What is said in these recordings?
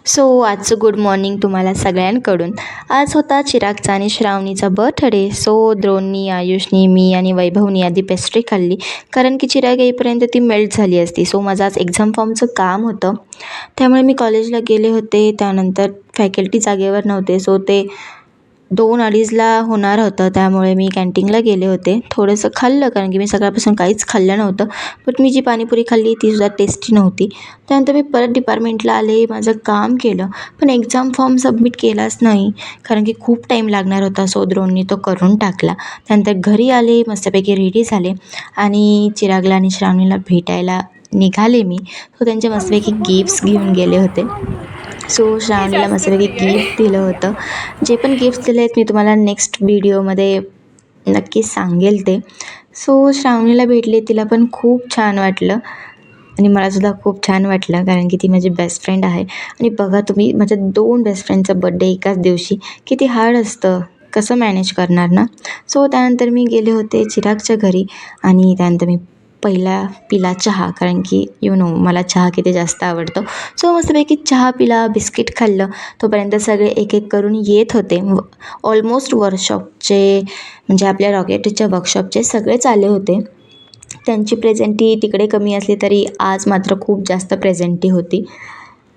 So आजचं good morning तुम्हाला सगळ्यांकडून. आज होता चिरागचा आणि श्रावणीचा बर्थडे. सो द्रोणनी, आयुषनी, मी आणि वैभवनी आधी पेस्ट्री खाल्ली, कारण की चिराग येईपर्यंत ती मेल्ट झाली असती. सो माझं आज एक्झाम फॉर्मचं काम होतं, त्यामुळे मी कॉलेजला गेले होते. त्यानंतर फॅकल्टी जागेवर नव्हते, सो ते 2-2:30ला होणार होतं, त्यामुळे मी कॅन्टीनला गेले होते. थोडंसं खाल्लं, कारण की मी सकाळपासून काहीच खाल्लं नव्हतं. बट मी जी पाणीपुरी खाल्ली तीसुद्धा टेस्टी नव्हती. त्यानंतर मी परत डिपार्टमेंटला आले, माझं काम केलं, पण एक्झाम फॉर्म सबमिट केलाच नाही, कारण की खूप टाईम लागणार होता. सो द्रोणनी तो करून टाकला. त्यानंतर घरी आले, मस्तपैकी रेडी झाले आणि चिरागला आणि श्रावणीला भेटायला निघाले मी. सो त्यांचे मस्तपैकी गिफ्ट्स घेऊन गेले होते. सो श्रावणीला मस्तपैकी गिफ्ट दिलं होतं. जे पण गिफ्ट्स दिले आहेत मी तुम्हाला नेक्स्ट व्हिडिओमध्ये नक्की सांगेल ते. सो श्रावणीला भेटले, तिला पण खूप छान वाटलं आणि मलासुद्धा खूप छान वाटलं, कारण की ती माझी बेस्ट फ्रेंड आहे. आणि बघा तुम्ही, माझ्या 2 बेस्ट फ्रेंडचा बड्डे एकाच दिवशी, किती हार्ड असतं, कसं मॅनेज करणार ना. सो त्यानंतर मी गेले होते चिरागच्या घरी आणि त्यानंतर मी पहिला पिला चहा, कारण की मला चहा किती जास्त आवडतो. सो मस्तपैकी चहा पिला, बिस्किट खाल्लं. तोपर्यंत सगळे एक एक करून येत होते. ऑलमोस्ट वर्कशॉपचे, म्हणजे आपल्या रॉकेटच्या वर्कशॉपचे सगळेच आले होते. त्यांची प्रेझेंटी तिकडे कमी असली तरी आज मात्र खूप जास्त प्रेझेंटी होती.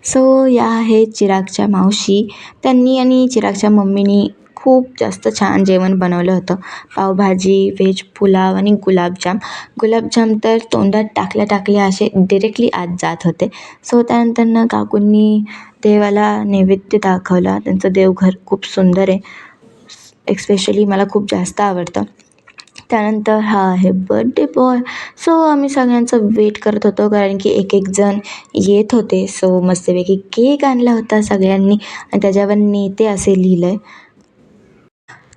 सो या आहेत चिरागच्या मावशी. त्यांनी आणि चिरागच्या मम्मीनी खूप जास्त छान जेवण बनवलं होतं. पावभाजी, व्हेज पुलाव आणि गुलाबजाम तर तोंडात टाकल्या असे डिरेक्टली आत जात होते. सो त्यानंतर काकूंनी देवाला नैवेद्य दाखवला. त्यांचं देवघर खूप सुंदर आहे, एस्पेशली मला खूप जास्त आवडतं. त्यानंतर हा आहे बर्थडे बॉय. सो आम्ही सगळ्यांचं वेट करत होतो, कारण की एक एक जण येत होते. सो मस्तपैकी केक आणला होता सगळ्यांनी आणि त्याच्यावर नेते असे लिहिलं आहे.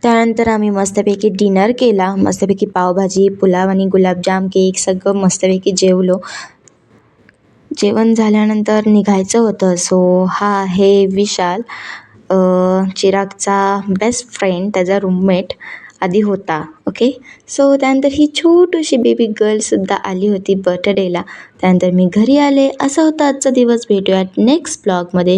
त्यानंतर आम्ही मस्तपैकी डिनर केला. मस्तपैकी पावभाजी, पुलाव आणि गुलाबजाम, केक सगळं मस्तपैकी जेवलो. जेवण झाल्यानंतर निघायचं होतं. सो हा आहे विशाल, चिरागचा बेस्ट फ्रेंड, त्याचा रूममेट आधी होता. ओके. सो त्यानंतर ही छोटीशी बेबी गर्लसुद्धा आली होती बर्थडेला. त्यानंतर मी घरी आले. असा होता आजचा दिवस. भेटूयात नेक्स्ट ब्लॉगमध्ये.